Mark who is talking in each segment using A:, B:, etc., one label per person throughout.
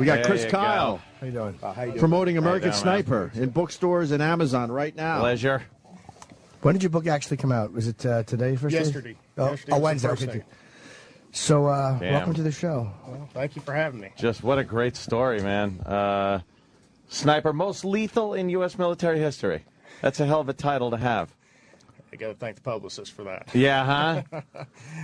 A: We got Chris Kyle.
B: How you doing?
A: Promoting American Sniper in bookstores and Amazon right now.
C: Pleasure.
B: When did your book actually come out? Was it today?
D: Yesterday.
B: Wednesday. Okay. So,
C: Damn.
B: welcome to the show.
D: Well, thank you for having me.
C: Just what a great story, man. Sniper, most lethal in U.S. military history. That's a hell of a title to have.
D: I got to thank the publicist for that.
C: Yeah, huh?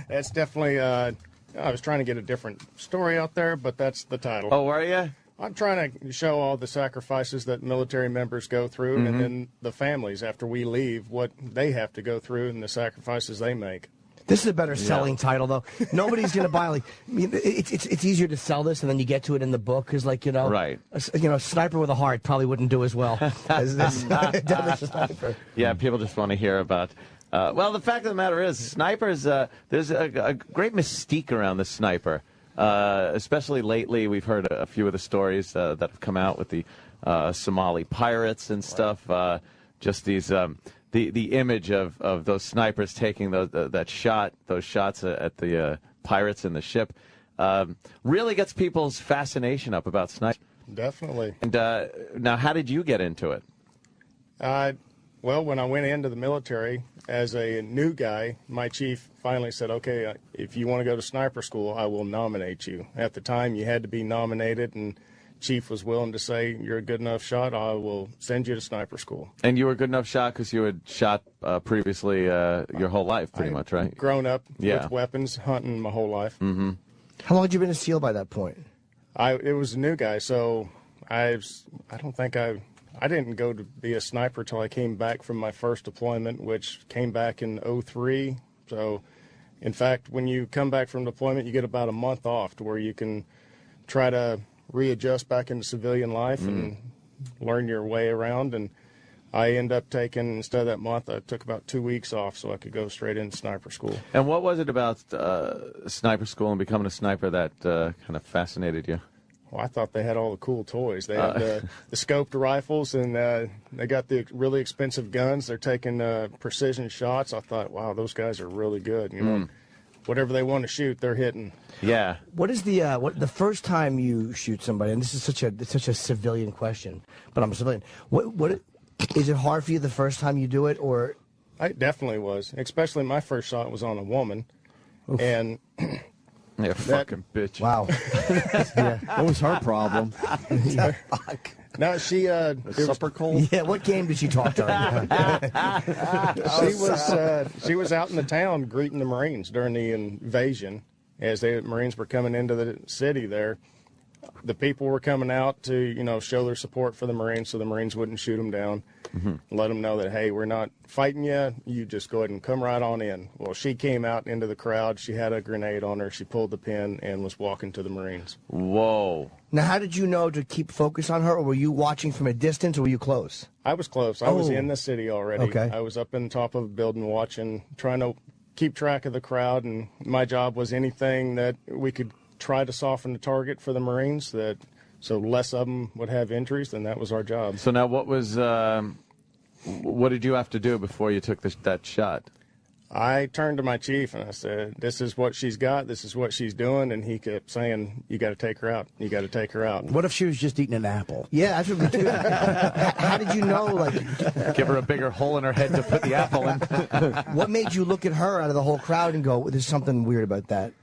D: That's definitely, I was trying to get a different story out there, but that's the title.
C: Oh, were you?
D: I'm trying to show all the sacrifices that military members go through, and then the families, after we leave, what they have to go through and the sacrifices they make.
B: This is a better selling title, though. Nobody's going to buy, like, I mean, it's easier to sell this, and then you get to it in the book, because, like,
C: right.
B: Sniper with a heart probably wouldn't do as well as this deadliest sniper.
C: Yeah, people just want to hear about. Well, the fact of the matter is, snipers. There's a great mystique around the sniper, especially lately. We've heard a few of the stories that have come out with the Somali pirates and stuff. Just these. The image of those snipers taking those shots at the pirates in the ship really gets people's fascination up about snipers.
D: Definitely.
C: And now, how did you get into it?
D: Well, when I went into the military as a new guy, my chief finally said, okay, if you want to go to sniper school, I will nominate you. At the time, you had to be nominated, and Chief was willing to say, you're a good enough shot, I will send you to sniper school.
C: And you were a good enough shot because you had shot previously your whole life, pretty much, right?
D: Grown up with weapons, hunting my whole life.
C: Mm-hmm.
B: How long had you been a SEAL by that point?
D: It was a new guy, so I didn't go to be a sniper till I came back from my first deployment, which came back in '03. So, in fact, when you come back from deployment, you get about a month off to where you can try to readjust back into civilian life and learn your way around. And I end up taking, instead of that month, I took about 2 weeks off so I could go straight into sniper school.
C: And what was it about sniper school and becoming a sniper that kind of fascinated you?
D: Well, I thought they had all the cool toys. They had the scoped rifles, and they got the really expensive guns. They're taking precision shots. I thought, wow, those guys are really good. You know, whatever they want to shoot, they're hitting.
C: Yeah.
B: What is the first time you shoot somebody? And this is such a civilian question, but I'm a civilian. What is it hard for you the first time you do it, or?
D: It definitely was. Especially my first shot was on a woman,
B: Oof.
D: And.
C: Yeah, fucking bitch.
B: Wow.
A: What was her problem?
D: No, she
A: supper cold.
B: Yeah, what game did she talk to her?
D: She was out in the town greeting the Marines during the invasion, as the Marines were coming into the city there. The people were coming out to, show their support for the Marines so the Marines wouldn't shoot them down. Let them know that, hey, we're not fighting you. You just go ahead and come right on in. Well, she came out into the crowd. She had a grenade on her. She pulled the pin and was walking to the Marines.
C: Whoa.
B: Now, how did you know to keep focus on her, or were you watching from a distance, or were you close?
D: I was close. I was in the city already.
B: Okay.
D: I was up in the top of a building watching, trying to keep track of the crowd, and my job was anything that we could try to soften the target for the Marines, so less of them would have injuries, then that was our job.
C: So now what did you have to do before you took that shot?
D: I turned to my chief and I said, this is what she's got, this is what she's doing, and he kept saying, you got to take her out, you got to take her out.
E: What if she was just eating an apple?
B: Yeah, that's what we do. How did you know,
C: give her a bigger hole in her head to put the apple in?
B: What made you look at her out of the whole crowd and go, there's something weird about that?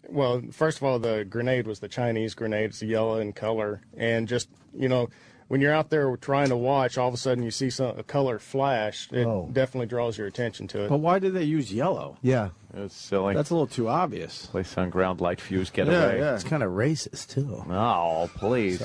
D: Well, first of all, the grenade was the Chinese grenade. It's yellow in color. And just, when you're out there trying to watch, all of a sudden you see a color flash. It definitely draws your attention to it.
A: But why did they use yellow?
B: Yeah.
C: It's silly.
A: That's a little too obvious.
C: Place on ground, light fuse, get away.
A: Yeah.
E: It's kind of racist, too.
C: Oh, please.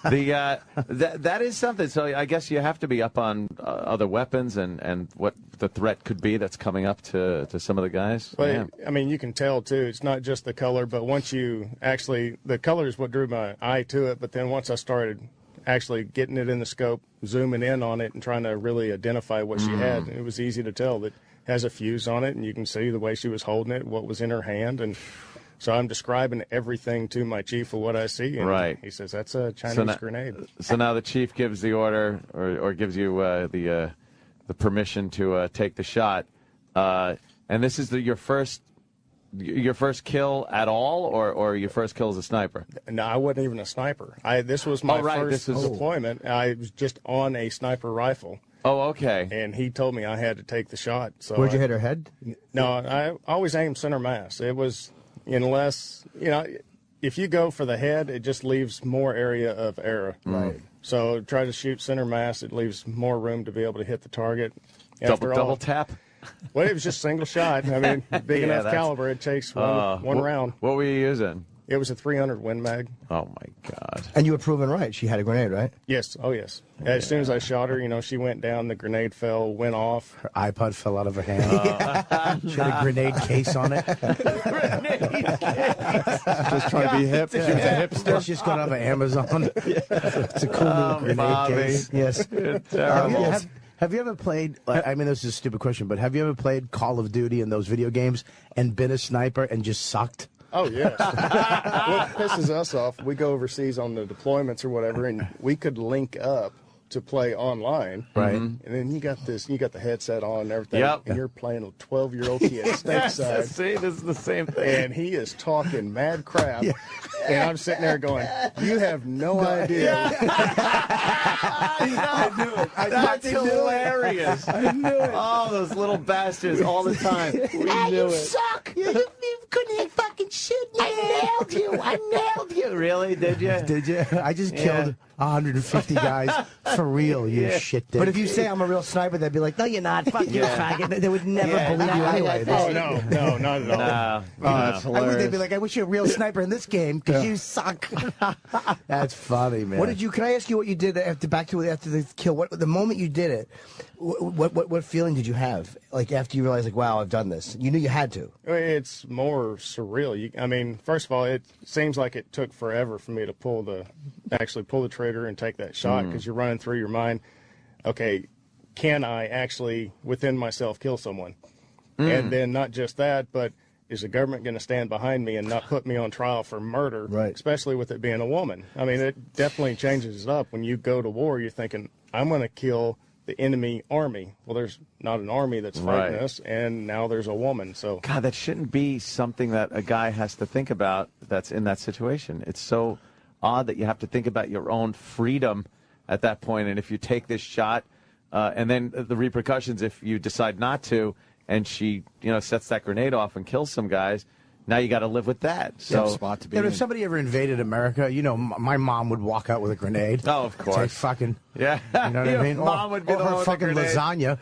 C: That is something. So I guess you have to be up on other weapons and what the threat could be that's coming up to some of the guys.
D: Well, I mean, you can tell, too. It's not just the color, but once you actually, the color is what drew my eye to it. But then once I started actually getting it in the scope, zooming in on it and trying to really identify what she had, it was easy to tell that it has a fuse on it, and you can see the way she was holding it, what was in her hand. And so I'm describing everything to my chief of what I see. And he says, that's a Chinese grenade.
C: So now the chief gives the order or gives you the permission to take the shot. And this is your first your first kill at all, or your first kill as a sniper?
D: No, I wasn't even a sniper. This was my first deployment. I was just on a sniper rifle.
C: Oh, okay.
D: And he told me I had to take the shot. So
B: Where'd you hit her head?
D: No, I always aim center mass. It was, unless, if you go for the head, it just leaves more area of error.
B: Right.
D: So try to shoot center mass. It leaves more room to be able to hit the target.
C: Double tap?
D: Well, it was just single shot. I mean, big enough caliber. It takes one round.
C: What were you using?
D: It was a 300 Win Mag.
C: Oh, my God.
B: And you were proven right. She had a grenade, right?
D: Yes. Oh, yes. As soon as I shot her, she went down. The grenade fell, went off.
E: Her iPod fell out of her hand. She had a grenade case on it.
A: Grenade case. Just trying to be hip. She was a hipster.
E: She just got out of Amazon. It's a cool new grenade
C: Bobby.
E: case.
B: Yes.
E: Have you ever played, I mean, this is a stupid question, but have you ever played Call of Duty in those video games and been a sniper and just sucked?
D: Oh, yes. What pisses us off, we go overseas on the deployments or whatever, and we could link up to play online.
E: Right.
D: And then you got the headset on and everything.
C: Yep.
D: And you're playing a 12-year-old kid stateside.
C: See, this is the same thing.
D: And he is talking mad crap. Yeah. And I'm sitting there going, you have no idea.
C: I knew it. That's hilarious.
E: I knew it.
C: Oh, those little bastards all the time. We knew it.
B: Suck! You couldn't fucking shoot me. I nailed you.
C: Really? Did you?
E: Did you? I just killed 150 guys for real, you shit dick.
B: But if you say I'm a real sniper, they'd be like, no, you're not. Fuck you, faggot. They would never believe you anyway.
D: Oh, no, not at all.
C: No.
A: That's hilarious.
B: They'd be like, I wish you're a real sniper in this game because you suck.
E: That's funny, man.
B: Can I ask you what you did after the kill? The moment you did it, what feeling did you have? Like after you realized, like, wow, I've done this. You knew you had to.
D: It's more surreal. First of all, it seems like it took forever for me to actually pull the trigger and take that shot, because you're running through your mind, okay, can I actually, within myself, kill someone? And then not just that, but is the government going to stand behind me and not put me on trial for murder,
B: right?
D: Especially with it being a woman. I mean, it definitely changes it up. When you go to war, you're thinking, I'm going to kill the enemy army. Well, there's not an army that's fighting us, and now there's a woman. So,
C: God, that shouldn't be something that a guy has to think about that's in that situation. It's so odd that you have to think about your own freedom at that point. And if you take this shot, and then the repercussions if you decide not to, and she, sets that grenade off and kills some guys, now you got to live with that. So,
A: spot to be
E: if somebody ever invaded America, my mom would walk out with a grenade.
C: Oh, of course.
E: Say fucking,
C: yeah.
E: You know what I mean?
C: Mom would be the
E: her
C: one with
E: fucking
C: the
E: lasagna.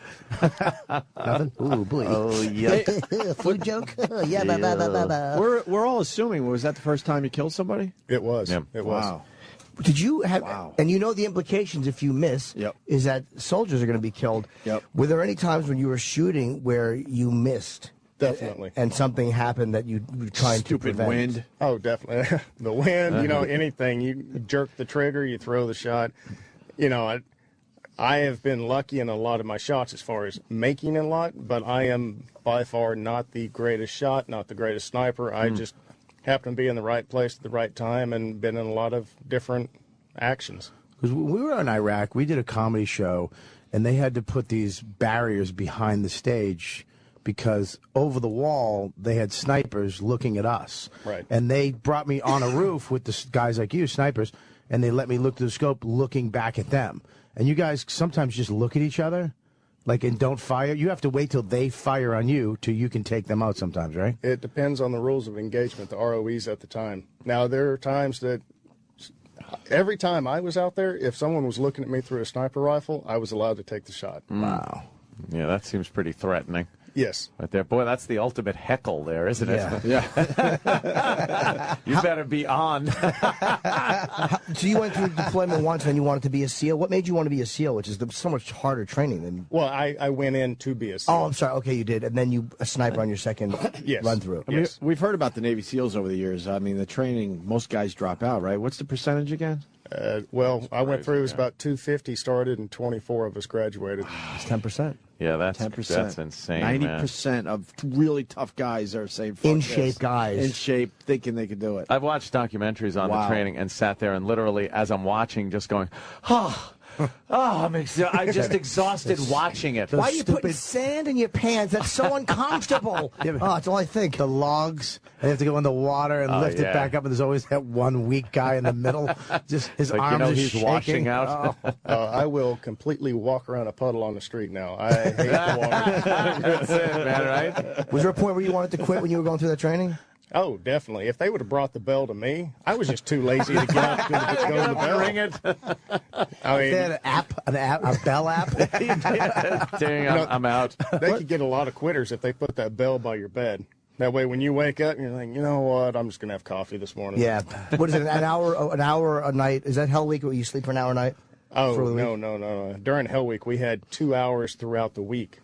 E: Nothing? Ooh, boy.
C: Oh, yeah.
B: Food joke? Yeah,
A: We're all assuming, was that the first time you killed somebody?
D: it was.
C: Yeah.
D: It was.
A: Wow.
B: Did you have,
A: Wow.
B: and the implications if you miss,
A: Yep.
B: is that soldiers are going to be killed.
A: Yep.
B: Were there any times when you were shooting where you missed?
D: Definitely.
B: And something happened that you were trying to
A: Stupid
B: prevent?
A: wind.
D: Oh, definitely. The wind, anything. You jerk the trigger, you throw the shot. I have been lucky in a lot of my shots as far as making a lot, but I am by far not the greatest shot, not the greatest sniper. I just happen to be in the right place at the right time and been in a lot of different actions.
E: Because when we were in Iraq, we did a comedy show, and they had to put these barriers behind the stage because over the wall, they had snipers looking at us.
D: Right.
E: And they brought me on a roof with the guys like you, snipers, and they let me look through the scope looking back at them. And you guys sometimes just look at each other, and don't fire. You have to wait till they fire on you till you can take them out sometimes, right?
D: It depends on the rules of engagement, the ROEs at the time. Now, there are times that every time I was out there, if someone was looking at me through a sniper rifle, I was allowed to take the shot.
E: Wow.
C: Yeah, that seems pretty threatening.
D: Yes.
C: Right there. Boy, that's the ultimate heckle there, isn't it?
A: Yeah.
C: You better be on.
B: So you went through deployment once and you wanted to be a SEAL. What made you want to be a SEAL, which is so much harder training than...
D: Well, I went in to be a SEAL.
B: Oh, I'm sorry. Okay, you did. And then you a sniper on your second run through.
D: Yes.
A: We've heard about the Navy SEALs over the years. I mean, the training, most guys drop out, right? What's the percentage again?
D: Well, I went through, it was about 250 started, and 24 of us graduated.
B: It's 10%.
C: Yeah, that's
A: 10%.
C: That's insane,
A: 90% of really tough guys are saying, fuck
B: In
A: this.
B: shape guys.
A: In shape, thinking they could do it.
C: I've watched documentaries on the
A: Wow.
C: training and sat there and literally, as I'm watching, just going, oh, I'm just exhausted watching it.
B: Why are you putting sand in your pants? That's so uncomfortable.
E: Yeah,
B: Oh, that's all I think.
E: The logs, they have to go in the water and lift it back up, and there's always that one weak guy in the middle. Just his arms are
C: he's
E: shaking.
C: washing out.
D: I will completely walk around a puddle on the street now. I hate the water.
C: That's it, man, right?
B: Was there a point where you wanted to quit when you were going through that training?
D: Oh, definitely. If they would have brought the bell to me, I was just too lazy to get up and go to the bell.
C: Ring it.
D: I mean,
E: They had a bell app.
C: Dang, I'm out.
D: they could get a lot of quitters if they put that bell by your bed. That way, when you wake up, you're like, you know what? I'm just gonna have coffee this morning.
B: Yeah. What is it? An hour a night? Is that Hell Week where you sleep for an hour a night?
D: Oh, no. During Hell Week, we had 2 hours throughout the week.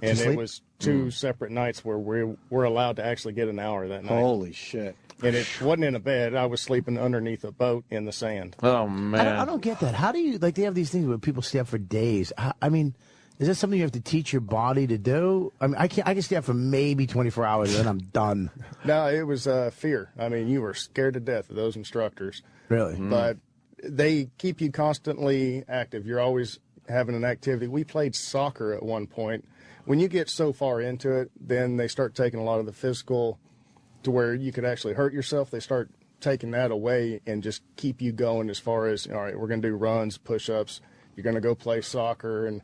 D: And it was two separate nights where we're allowed to actually get an hour that night.
A: Holy shit.
D: And it wasn't in a bed. I was sleeping underneath a boat in the sand.
C: Oh, man.
E: I don't get that. How do you, like, they have these things where people stay up for days. I mean, is that something you have to teach your body to do? I mean, I can stay up for maybe 24 hours and then I'm done.
D: No, it was fear. I mean, you were scared to death of those instructors.
E: Really?
D: But they keep you constantly active. You're always having an activity. We played soccer at one point. When you get so far into it, then they start taking a lot of the physical to where you could actually hurt yourself. They start taking that away and just keep you going as far as, all right, we're going to do runs, push-ups. You're going to go play soccer and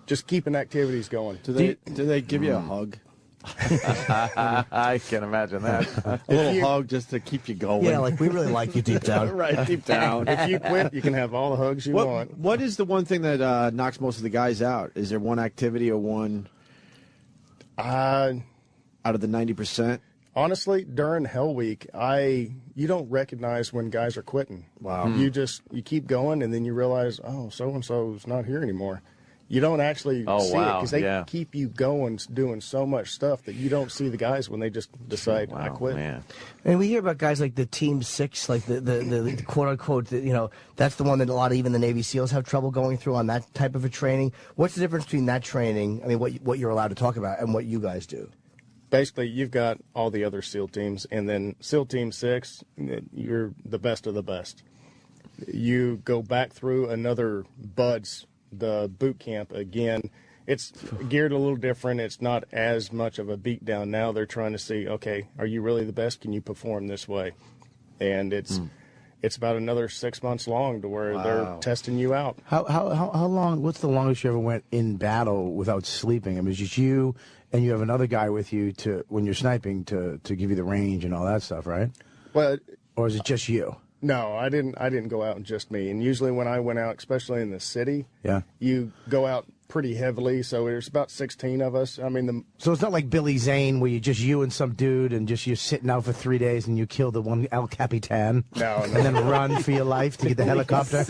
D: just keeping activities going.
A: Do they give you a hug?
C: I can imagine that.
A: A little hug just to keep you going.
B: Yeah, like we really like you deep down.
A: Right, deep down.
D: If you quit, you can have all the hugs you want.
A: What is the one thing that knocks most of the guys out? Is there one activity or one out of the 90%?
D: Honestly, during Hell Week, you don't recognize when guys are quitting.
A: Wow.
D: You keep going, and then you realize, oh, so-and-so's not here anymore. You don't actually see it because they keep you going, doing so much stuff that you don't see the guys when they just decide, I quit.
C: Man.
B: And we hear about guys like the Team 6, like the quote-unquote, that's the one that a lot of even the Navy SEALs have trouble going through on that type of a training. What's the difference between that training, I mean, what you're allowed to talk about, and what you guys do?
D: Basically, you've got all the other SEAL teams, and then SEAL Team 6, you're the best of the best. You go back through another BUDS, the boot camp again. It's geared a little different. It's not as much of a beat down now. They're trying to see, okay, are you really the best? Can you perform this way? And it's about another 6 months long to where they're testing you out.
E: How long, what's the longest you ever went in battle without sleeping? I mean, it's just you and you have another guy with you when you're sniping to give you the range and all that stuff, right?
D: Well,
E: or is it just you?
D: No, I didn't go out and just me. And usually when I went out, especially in the city, you go out pretty heavily. So there's about 16 of us. I mean,
E: so it's not like Billy Zane where you and some dude and just you're sitting out for 3 days and you kill the one El Capitan.
D: No.
E: And then run for your life to get the helicopter.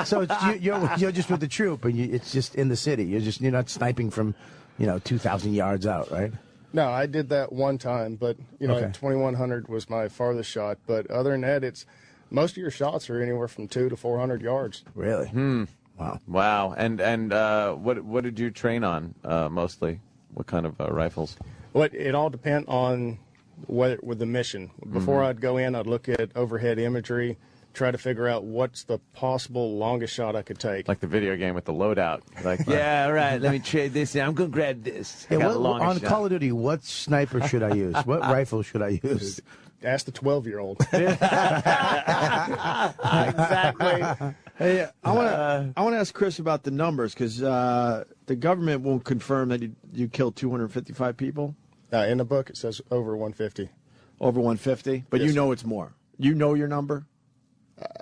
E: So you're just with the troop and it's just in the city. You're not sniping from 2,000 yards out, right?
D: No, I did that one time, but 2100 was my farthest shot. But other than that, most of your shots are anywhere from 200 to 400 yards.
E: Really?
C: Wow. And what did you train on mostly? What kind of rifles?
D: Well, it all depends on with the mission. Before I'd go in, I'd look at overhead imagery, try to figure out what's the possible longest shot I could take.
C: Like the video game with the loadout. Like, yeah, all right, let me trade this. I'm going to grab this.
E: On Call of Duty, what sniper should I use? What rifle should I use?
D: Ask the 12-year-old.
C: Exactly.
A: Hey, I want to ask Chris about the numbers because the government won't confirm that you killed 255 people.
D: In the book, it says over 150.
A: Over 150? But
D: Yes,
A: you know it's more. You know your number?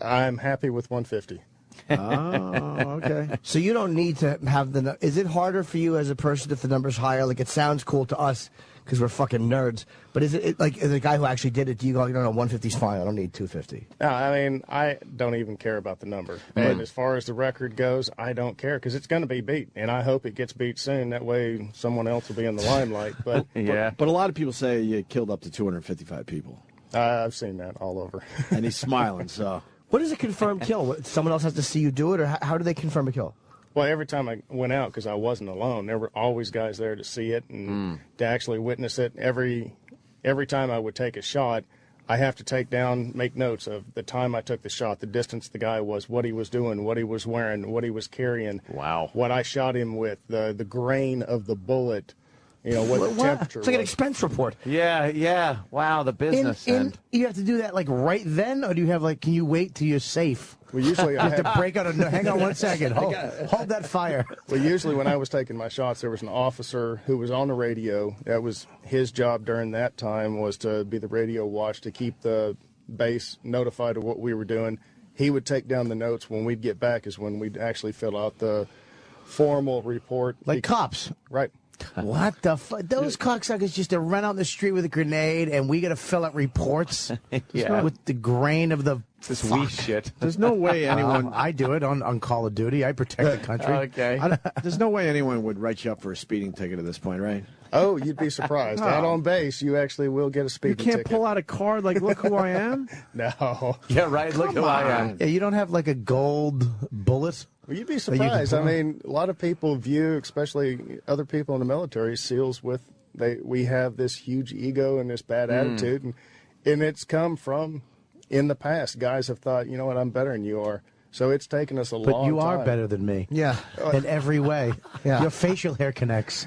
D: I'm happy with 150.
A: Oh, okay.
B: So you don't need to have is it harder for you as a person if the number's higher? Like, it sounds cool to us because we're fucking nerds, but is it like, as a guy who actually did it, do you go, no, 150's fine, I don't need 250?
D: No, I mean, I don't even care about the number. And as far as the record goes, I don't care because it's going to be beat, and I hope it gets beat soon. That way someone else will be in the limelight. But
A: But a lot of people say you killed up to 255 people.
D: I've seen that all over.
A: And he's smiling, so...
B: What is a confirmed kill? Someone else has to see you do it, or how do they confirm a kill?
D: Well, every time I went out, because I wasn't alone, there were always guys there to see it and to actually witness it. Every time I would take a shot, I have to make notes of the time I took the shot, the distance the guy was, what he was doing, what he was wearing, what he was carrying.
C: Wow.
D: What I shot him with, the grain of the bullet, what the temperature
B: It's like an
D: was.
B: expense report.
C: Yeah. Wow, the business end.
B: You have to do that like right then, or do you have can you wait till you're safe?
D: Well, usually
B: You have to break out hang on 1 second. Hold that fire.
D: Well, usually when I was taking my shots, there was an officer who was on the radio. That was his job during that time, was to be the radio watch, to keep the base notified of what we were doing. He would take down the notes. When we'd get back is when we'd actually fill out the formal report.
E: Like cops.
D: Right.
B: What the fuck? Those cocksuckers just to run out in the street with a grenade, and we got to fill out reports
C: Yeah.
B: with the grain of the
C: This wee shit.
A: There's no way anyone.
E: I do it on Call of Duty. I protect the country.
C: Okay.
A: There's no way anyone would write you up for a speeding ticket at this point, right?
D: Oh, you'd be surprised. Out on base, you actually will get a
A: You
D: speeding
A: can't
D: ticket.
A: pull out a card like, look who I am.
D: No.
C: Yeah, right. Look who I am.
E: Yeah, you don't have like a gold bullet.
D: Well, you'd be
E: you can
D: surprised.
E: pull
D: I mean, a lot of people view, especially other people in the military, SEALs we have this huge ego and this bad attitude, and it's come from in the past. Guys have thought, you know what, I'm better than you are. So it's taken us a long
E: But
D: time.
E: you are better than me.
B: Yeah.
E: In every way.
B: Yeah.
E: Your facial hair connects.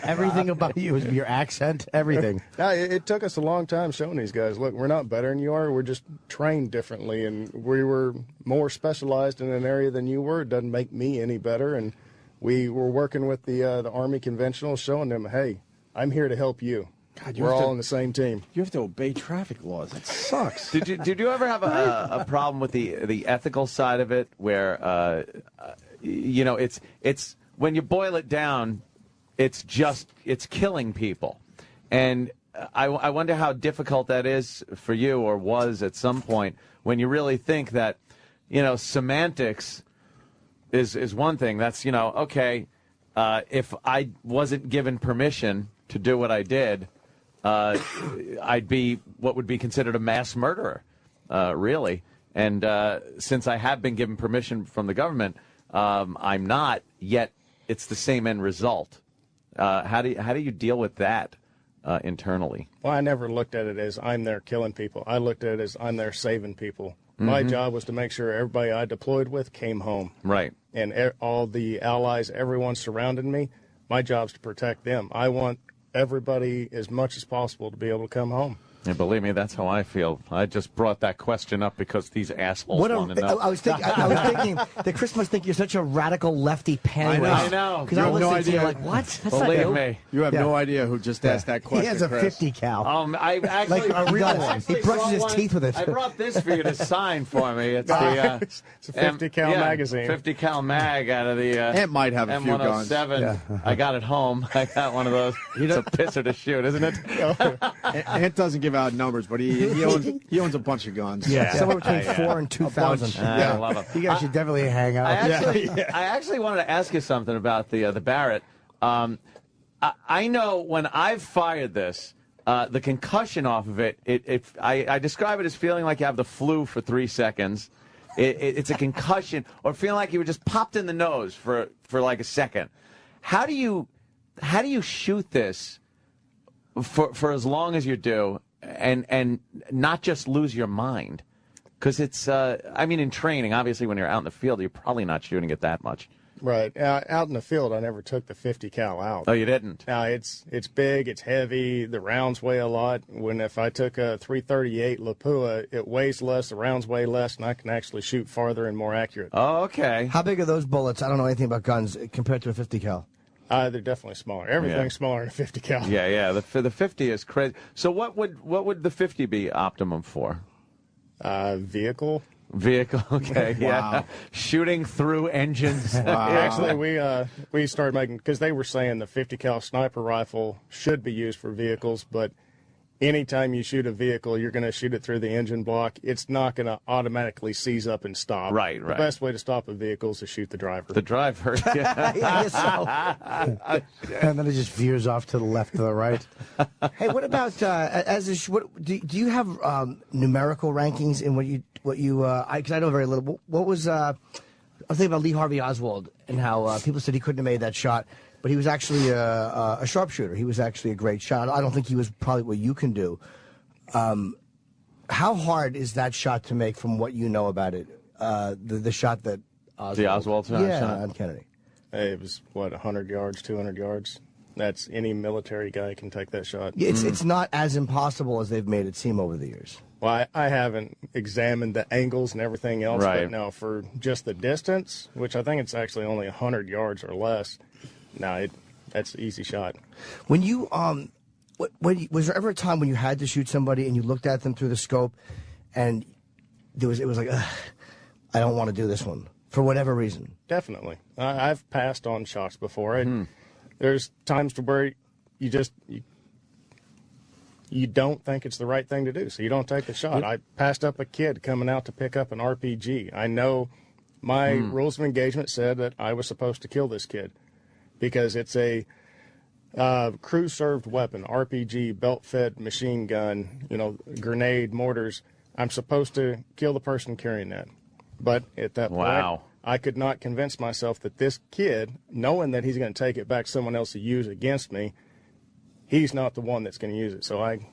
E: Everything about you, your accent, everything.
D: No, it took us a long time showing these guys, look, we're not better than you are. We're just trained differently, and we were more specialized in an area than you were. It doesn't make me any better. And we were working with the Army conventional, showing them, hey, I'm here to help you.
A: God, you
D: we're
A: have to-
D: all on the same team.
A: You have to obey traffic laws. It sucks.
C: Did you ever have a problem with the ethical side of it, where it's when you boil it down, it's killing people, and I wonder how difficult that is for you, or was at some point, when you really think that semantics is one thing. That's okay, if I wasn't given permission to do what I did, I'd be what would be considered a mass murderer, really. And since I have been given permission from the government, I'm not, yet it's the same end result. How do you deal with that internally?
D: Well, I never looked at it as I'm there killing people. I looked at it as I'm there saving people. My job was to make sure everybody I deployed with came home.
C: Right.
D: And all the allies, everyone surrounding me, my job's to protect them. I want everybody as much as possible to be able to come home.
C: And believe me, that's how I feel. I just brought that question up because these assholes want to know.
B: I was thinking that Chris must think you're such a radical lefty panty.
C: I know.
B: Because
A: You
B: I'm
A: have no
B: listening to you
A: idea.
B: like, what? That's not
C: Believe
B: you.
C: me.
A: You have no idea who just asked that question.
E: He has a
A: Chris.
E: 50 cal.
C: I actually,
B: Like a real
C: I
B: one.
C: actually
B: He brushes
C: brought
B: his
C: one-
B: teeth with it.
C: I brought this for you to sign for me. It's the
D: It's a 50 cal magazine.
C: 50 cal mag out of the
A: Ant might have a few guns.
C: M107. I got it home. I got one of those. It's a pisser to shoot, isn't it?
A: Ant doesn't give out numbers, but he owns a bunch of guns.
B: Yeah. Somewhere between 4 and 2,000.
C: I love it.
E: You guys should definitely hang out.
C: I actually wanted to ask you something about the Barrett. I know when I've fired this, the concussion off of it, I describe it as feeling like you have the flu for 3 seconds. It's a concussion, or feeling like you were just popped in the nose for like a second. How do you shoot this for as long as you do, and not just lose your mind? Because it's, in training, obviously, when you're out in the field, you're probably not shooting it that much.
D: Right. Out in the field, I never took the 50 cal out.
C: Oh, you didn't?
D: Now, it's big, it's heavy, the rounds weigh a lot. If I took a 338 Lapua, it weighs less, the rounds weigh less, and I can actually shoot farther and more accurate.
C: Oh, okay.
B: How big are those bullets? I don't know anything about guns compared to a 50 cal.
D: They're definitely smaller. Everything's smaller than a 50 cal.
C: Yeah. The 50 is crazy. So what would the 50 be optimum for?
D: Vehicle.
C: Okay. Yeah. Shooting through engines.
D: Actually, we started making, because they were saying the 50 cal sniper rifle should be used for vehicles, but anytime you shoot a vehicle, you're going to shoot it through the engine block. It's not going to automatically seize up and stop.
C: Right.
D: The best way to stop a vehicle is to shoot the driver.
C: The driver. Yeah.
B: I guess so.
E: And then it just veers off to the left or the right.
B: Hey, what about do you have numerical rankings in what you? Because I know very little. What was I was thinking about Lee Harvey Oswald and how people said he couldn't have made that shot, but he was actually a sharpshooter. He was actually a great shot. I don't think he was probably what you can do. How hard is that shot to make from what you know about it? The shot that
C: Oswald shot?
B: on Kennedy.
D: Hey, it was, 100 yards, 200 yards? That's any military guy can take that shot.
B: It's not as impossible as they've made it seem over the years.
D: Well, I haven't examined the angles and everything else, but no, for just the distance, which I think it's actually only 100 yards or less, that's an easy shot.
B: When you was there ever a time when you had to shoot somebody and you looked at them through the scope, and it was like, I don't want to do this one for whatever reason?
D: Definitely, I've passed on shots before. There's times to where you don't think it's the right thing to do, so you don't take the shot. I passed up a kid coming out to pick up an RPG. I know my rules of engagement said that I was supposed to kill this kid because it's a crew-served weapon, RPG, belt-fed machine gun, grenade, mortars. I'm supposed to kill the person carrying that. But at that point, I could not convince myself that this kid, knowing that he's going to take it back to someone else to use against me, he's not the one that's going to use it. So I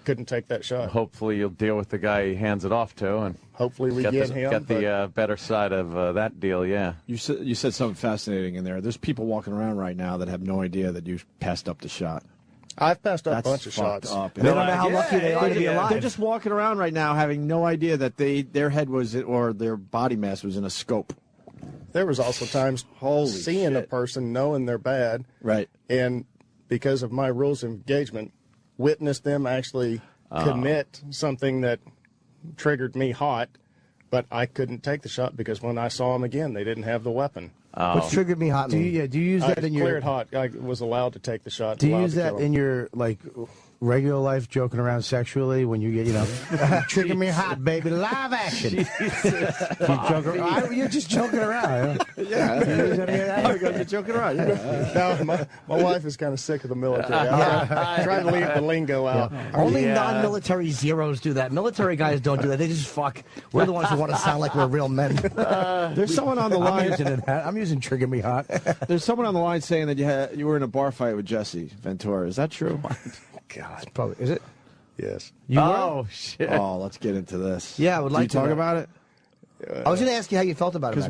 D: couldn't take that shot.
C: Hopefully you'll deal with the guy he hands it off to, and
D: hopefully we get him.
C: Get the better side of that deal. Yeah.
A: You said something fascinating in there. There's people walking around right now that have no idea that you passed up the shot.
D: I've passed up
A: That's
D: a bunch of shots.
B: They don't know how lucky they are to be alive.
A: They're just walking around right now having no idea that their head was or their body mass was in a scope.
D: There was also times seeing a person, knowing they're bad,
A: right,
D: and because of my rules of engagement, witnessed them actually commit something that triggered me hot, but I couldn't take the shot because when I saw them again, they didn't have the weapon.
B: What's triggered me hot?
E: Do you use that in your
D: cleared hot? I was allowed to take the shot.
E: Do you use that in your regular life, joking around sexually when you get trigger me hot, baby, live action? You're just joking around.
A: Yeah, you're joking around. Yeah.
D: No, my wife is kind of sick of the military. I'm trying to leave the lingo out.
B: Only non-military zeros do that. Military guys don't do that. They just fuck. We're the ones who want to sound like we're real men.
A: There's someone on the line.
E: I'm using trigger me hot.
A: There's someone on the line saying that you were in a bar fight with Jesse Ventura. Is that true?
B: God, probably is it?
D: Yes.
C: Shit.
A: Oh, let's get into this.
B: Yeah, I would like
A: to talk about it.
B: I was going to ask you how you felt about it.
A: Because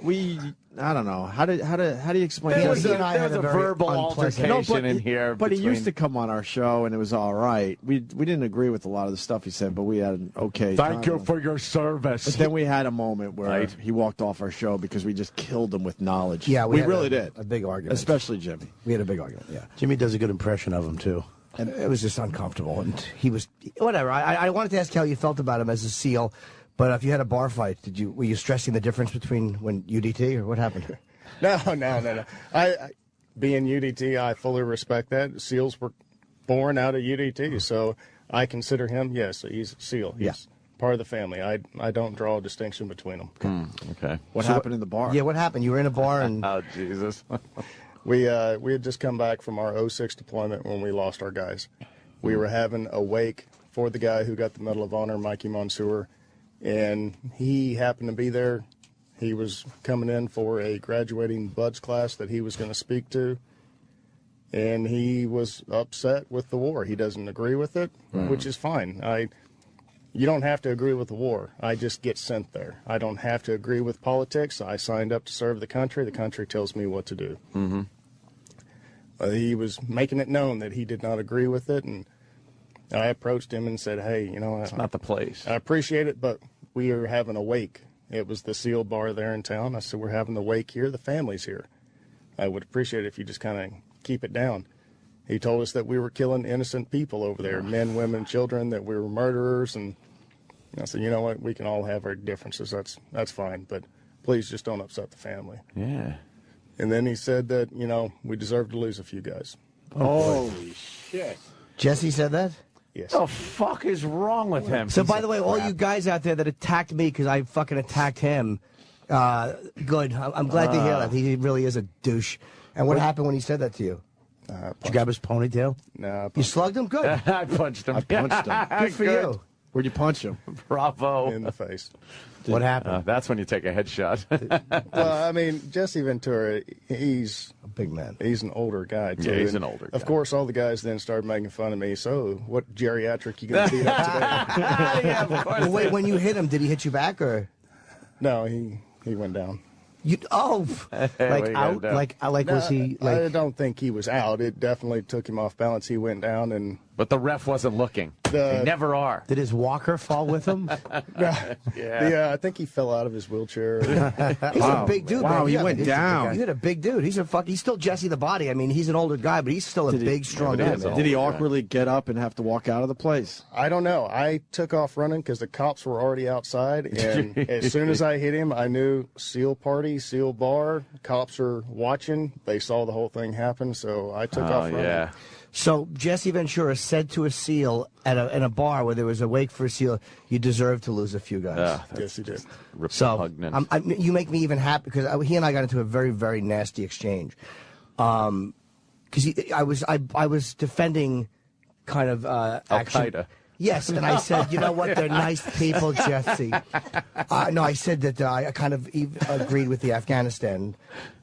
A: we I don't know how do you explain?
C: There was
B: a
C: a verbal altercation in here.
A: But he used to come on our show and it was all right. We didn't agree with a lot of the stuff he said, but we had an okay.
C: Thank you for your service.
A: But then we had a moment where he walked off our show because we just killed him with knowledge.
B: Yeah,
A: we really did.
B: A big argument,
A: especially Jimmy.
B: We had a big argument. Yeah,
E: Jimmy does a good impression of him too.
B: And it was just uncomfortable, and he was whatever. I wanted to ask how you felt about him as a SEAL, but if you had a bar fight, were you stressing the difference between when UDT or what happened?
D: No. I being UDT, I fully respect that. SEALs were born out of UDT, so I consider him. Yes, he's a SEAL. He's part of the family. I don't draw a distinction between them.
C: Okay.
A: What happened in the bar?
B: Yeah, what happened? You were in a bar and
C: oh Jesus.
D: We had just come back from our 06 deployment when we lost our guys. We were having a wake for the guy who got the Medal of Honor, Mikey Mansour, and he happened to be there. He was coming in for a graduating buds class that he was going to speak to, and he was upset with the war. He doesn't agree with it, which is fine. You don't have to agree with the war. I just get sent there. I don't have to agree with politics. I signed up to serve the country. The country tells me what to do.
C: Mm-hmm.
D: He was making it known that he did not agree with it, and I approached him and said, hey,
C: it's not the place.
D: I appreciate it, but we are having a wake. It was the SEAL bar there in town. I said, we're having the wake here. The family's here. I would appreciate it if you just kind of keep it down. He told us that we were killing innocent people over there, men, women, children, that we were murderers. And I said, you know what, we can all have our differences. That's fine, but please just don't upset the family.
C: Yeah.
D: And then he said that, we deserve to lose a few guys.
A: Holy shit.
B: Jesse said that?
D: Yes.
C: What the fuck is wrong with him?
B: So, by the way, all you guys out there that attacked me because I fucking attacked him, good. I'm glad to hear that. He really is a douche. And what happened when he said that to you?
E: Did you grab his ponytail?
D: No.
B: You slugged him? Good.
C: I punched him.
A: I punched him.
B: Good for you.
A: Where'd you punch him?
C: Bravo.
D: in the face.
E: What happened?
C: That's when you take a headshot.
D: Well, I mean, Jesse Ventura, he's
B: A big man.
D: He's an older guy, too.
C: Yeah, he's
D: And
C: an older
D: Of
C: guy.
D: course, all the guys then started making fun of me. So, what geriatric you going to beat up today?
C: Yeah, of course.
B: Well, wait, when you hit him, did he hit you back or?
D: No, he went down.
B: You
C: What
E: Like
C: are you
E: out?
C: gonna do?
E: Like was he
D: I
E: like?
D: don't think he was out. It definitely took him off balance. He went down, and
C: But the ref wasn't looking. They never are.
E: Did his walker fall with him?
D: yeah, I think he fell out of his wheelchair.
B: He's a big dude,
A: Wow,
B: man.
A: he
B: Yeah,
A: went
B: he's a big
A: down.
B: guy. You hit a big dude. He's still Jesse the Body. I mean, he's an older guy, but he's still a big, strong
C: but he
B: guy,
C: is
B: man.
A: Did he
C: older guy.
A: awkwardly get up and have to walk out of the place?
D: I don't know. I took off running because the cops were already outside, and as soon as I hit him, I knew SEAL party, SEAL bar. Cops are watching. They saw the whole thing happen, so I took off running.
C: Yeah.
B: So Jesse Ventura said to a SEAL in a bar where there was a wake for a SEAL, "You deserve to lose a few guys."
D: Yes, he did.
B: So
C: Repugnant.
B: you make me even happy because he and I got into a very, very nasty exchange. Because I was defending kind of action.
C: Al-Qaeda.
B: Yes, and I said, you know what? They're nice people, Jesse. No, I said that I kind of agreed with the Afghanistan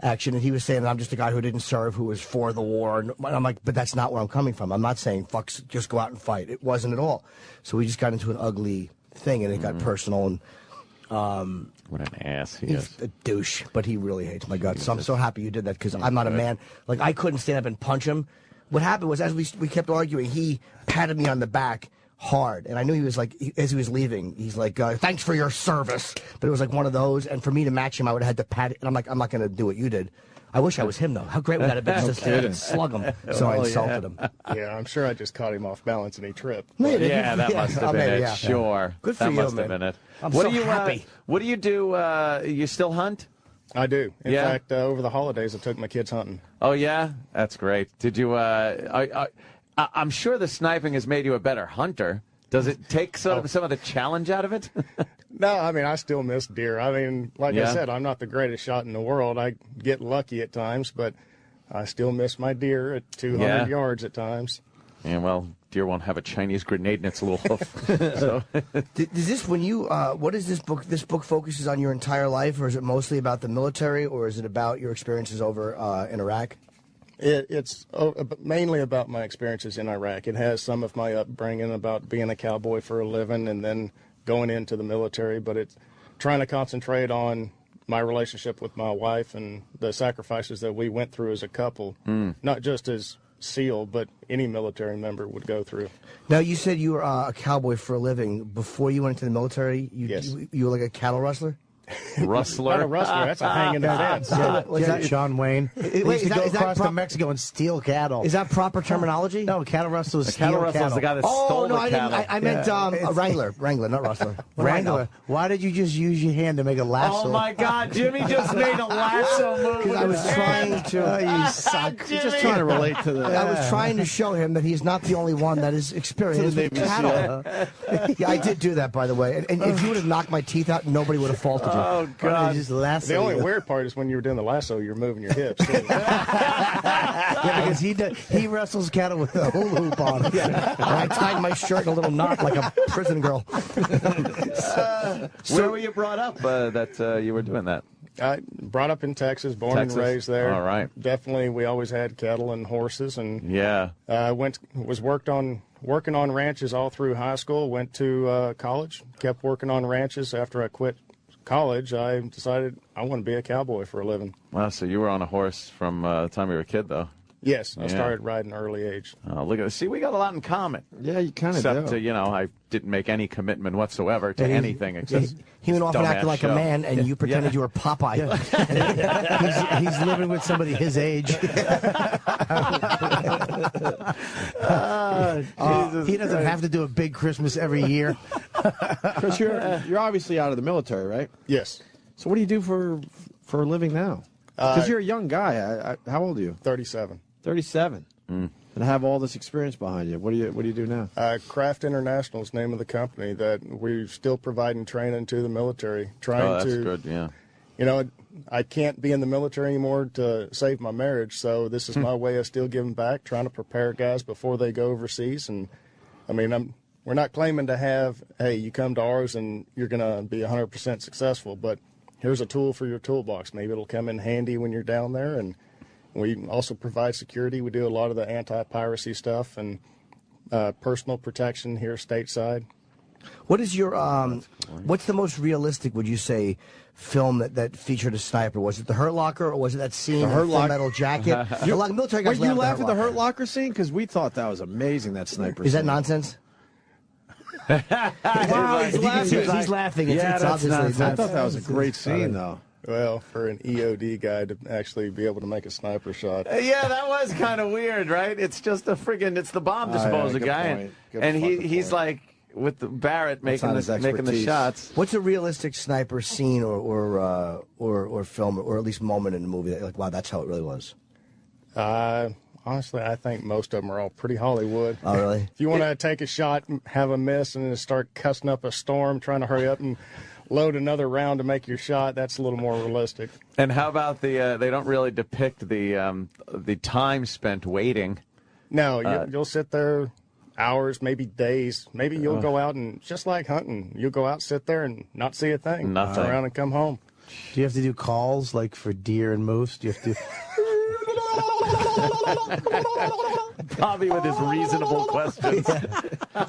B: action, and he was saying that I'm just a guy who didn't serve, who was for the war. And I'm like, but that's not where I'm coming from. I'm not saying, fuck, just go out and fight. It wasn't at all. So we just got into an ugly thing, and it got personal. And
C: What an ass he
B: he's
C: is.
B: a douche, but he really hates my guts. So I'm so happy you did that because I'm not a man. Like, I couldn't stand up and punch him. What happened was, as we kept arguing, he patted me on the back hard, and I knew he was like, as he was leaving, he's like, thanks for your service. But it was like one of those, and for me to match him, I would have had to pat it, and I'm like, I'm not going to do what you did. I wish I was him, though. How great would that have been? Just slug him. So I insulted him.
D: Yeah, I'm sure I just caught him off balance and he tripped.
C: Yeah, that must have been it.
B: Yeah.
C: Sure.
B: Good for
C: that
B: you,
C: must
B: man.
C: have been it.
B: I'm
C: what
B: so
C: do you,
B: happy.
C: What do you do? You still hunt?
D: I do. In
C: Yeah?
D: fact, over the holidays, I took my kids hunting.
C: Oh, yeah? That's great. Did you, I'm sure the sniping has made you a better hunter. Does it take some of the challenge out of it?
D: No, I mean, I still miss deer. I mean, like
C: Yeah.
D: I said, I'm not the greatest shot in the world. I get lucky at times, but I still miss my deer at 200
C: Yeah.
D: yards at times.
C: Yeah, well, deer won't have a Chinese grenade in its little hoof. So,
B: Is this when you? What is this book? This book focuses on your entire life, or is it mostly about the military, or is it about your experiences over in Iraq?
D: It's mainly about my experiences in Iraq. It has some of my upbringing about being a cowboy for a living and then going into the military, but it's trying to concentrate on my relationship with my wife and the sacrifices that we went through as a couple, not just as SEAL, but any military member would go through.
B: Now, you said you were a cowboy for a living. Before you went into the military,
D: Yes.
B: you were like a cattle rustler?
C: rustler.
D: Not a rustler, that's a hanging fence.
B: Was
E: Yeah,
B: that-
E: Sean Wayne. They
B: wait,
E: used to
B: is
E: go
B: that
E: across to
B: prop-
E: Mexico and steal cattle.
B: Is that proper terminology?
E: No, cattle rustlers
C: The
E: steal
C: cattle rustler is the guy that
B: Oh,
C: stole
B: no,
C: the
B: I
C: cattle.
B: didn't. I meant a wrangler. Wrangler, not rustler. What do I know?
E: Wrangler. Why did you just use your hand to make a lasso?
C: Oh, my God. Jimmy just made a lasso move.
B: Because I was trying to.
E: Oh, you suck.
C: Jimmy.
A: Just trying to relate to the.
B: I was trying to show him that he's not the only one that is experienced with
A: Navy
B: cattle. Yeah, I did do that, by the way. And if you would have knocked my teeth out, nobody would have faulted you.
C: Oh,
E: You
C: God.
E: just lasso
D: The only
E: you.
D: weird part is when you were doing the lasso, you're moving your hips. too.
E: Yeah, because he wrestles cattle with a hula hoop on.
B: And I tied my shirt in a little knot like a prison girl.
C: Where were you brought up that you were doing that?
D: I brought up in Texas, born
C: Texas?
D: and raised there.
C: All right.
D: Definitely, we always had cattle and horses, and
C: Yeah.
D: working on ranches all through high school. Went to college, kept working on ranches. After I quit college, I decided I want to be a cowboy for a living.
C: Wow, so you were on a horse from the time you were a kid, though.
D: Yes, I
C: Yeah.
D: started riding early age.
C: Oh, look at this. See, we got a lot in common.
A: Yeah, you kind of
C: Except,
A: do.
C: I didn't make any commitment whatsoever to anything except
B: He went off and acted
C: dumbass
B: like
C: show.
B: a man, and you pretended you were Popeye.
E: He's living with somebody his age.
C: Jesus
E: He doesn't have to do a big Christmas every year.
A: Chris, you're obviously out of the military, right?
D: Yes,
A: So what do you do for a living now? Because you're a young guy. How old are you?
D: 37.
A: 37. And have all this experience behind you. What do you do now?
D: Kraft International is the name of the company that we're still providing training to the military. Trying
C: Oh, that's
D: to,
C: good, yeah.
D: I can't be in the military anymore to save my marriage, so this is my way of still giving back, trying to prepare guys before they go overseas. And I mean, we're not claiming to have, hey, you come to ours and you're going to be 100% successful, but here's a tool for your toolbox. Maybe it'll come in handy when you're down there. And we also provide security. We do a lot of the anti-piracy stuff and personal protection here stateside.
B: What is your what's the most realistic, would you say, film that featured a sniper? Was it the Hurt Locker, or was it that scene in Full Metal Jacket? A lot of military guys
A: Wait, you laugh
B: laugh
A: at the Hurt Locker scene? Because we thought that was amazing, that sniper
B: Is
A: scene.
B: that nonsense?
A: Wow, he's laughing.
B: He's laughing. It's
A: that's
B: obviously
A: nonsense. I
B: nonsense.
A: thought that was a great scene, though.
D: Well, for an EOD guy to actually be able to make a sniper shot.
C: Yeah, that was kind of weird, right? It's just it's the bomb disposer
A: good
C: guy,
A: point.
C: and
A: Good
C: he's
A: point.
C: like with the Barrett making
A: not his
C: the
A: expertise.
C: shots.
B: What's a realistic sniper scene or film, or at least moment in the movie that you're like, wow, that's how it really was?
D: Honestly, I think most of them are all pretty Hollywood.
B: Oh, really?
D: If you want to take a shot, have a miss, and then start cussing up a storm, trying to hurry up and load another round to make your shot, that's a little more realistic.
C: And how about they don't really depict the time spent waiting.
D: No, you'll sit there hours, maybe days. Maybe you'll go out and, just like hunting, you'll go out, sit there, and not see a thing.
C: Nothing.
D: Turn around and come home.
E: Do you have to do calls like for deer and moose? Do you have to?
C: Bobby with his reasonable questions.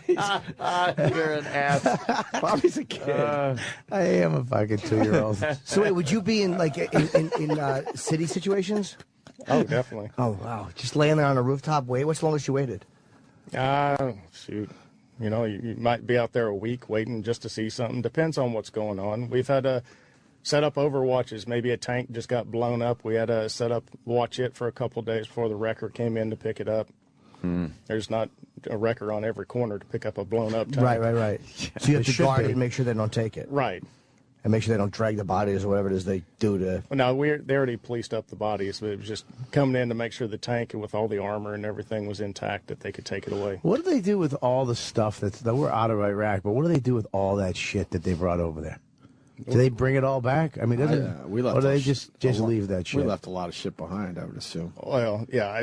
C: You're an ass.
A: Bobby's a kid.
E: I am a fucking 2-year-old.
B: So wait, would you be in like in city situations?
D: Oh, definitely.
B: Oh wow, just laying there on a rooftop. What's the longest you waited?
D: Shoot. You know, you might be out there a week waiting just to see something. Depends on what's going on. We've had to set up overwatches. Maybe a tank just got blown up. We had to set up, watch it for a couple days before the wrecker came in to pick it up. There's not a wrecker on every corner to pick up a blown up tank.
B: Right. So you have to guard it and make sure they don't take it.
D: Right.
B: And make sure they don't drag the bodies or whatever it is they do to.
D: Well, no, they already policed up the bodies, but it was just coming in to make sure the tank with all the armor and everything was intact, that they could take it away.
E: What do they do with all the stuff that we're out of Iraq? But what do they do with all that shit that they brought over there? Do they bring it all back? I mean,
A: we left
E: or do they
A: all
E: just leave that shit?
A: We left a lot of shit behind, I would assume.
D: Well, yeah,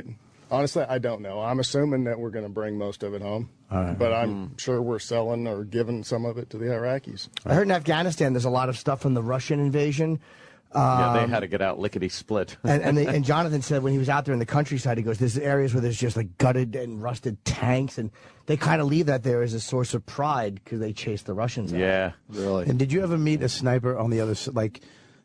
D: honestly, I don't know. I'm assuming that we're going to bring most of it home, but I'm sure we're selling or giving some of it to the Iraqis.
B: I heard in Afghanistan there's a lot of stuff from the Russian invasion.
C: Yeah, they had to get out lickety-split.
B: And Jonathan said when he was out there in the countryside, he goes, there's areas where there's just like gutted and rusted tanks, and they kind of leave that there as a source of pride because they chase the Russians out.
C: Yeah.
A: Really.
E: And did you ever meet a sniper on the other side? Like,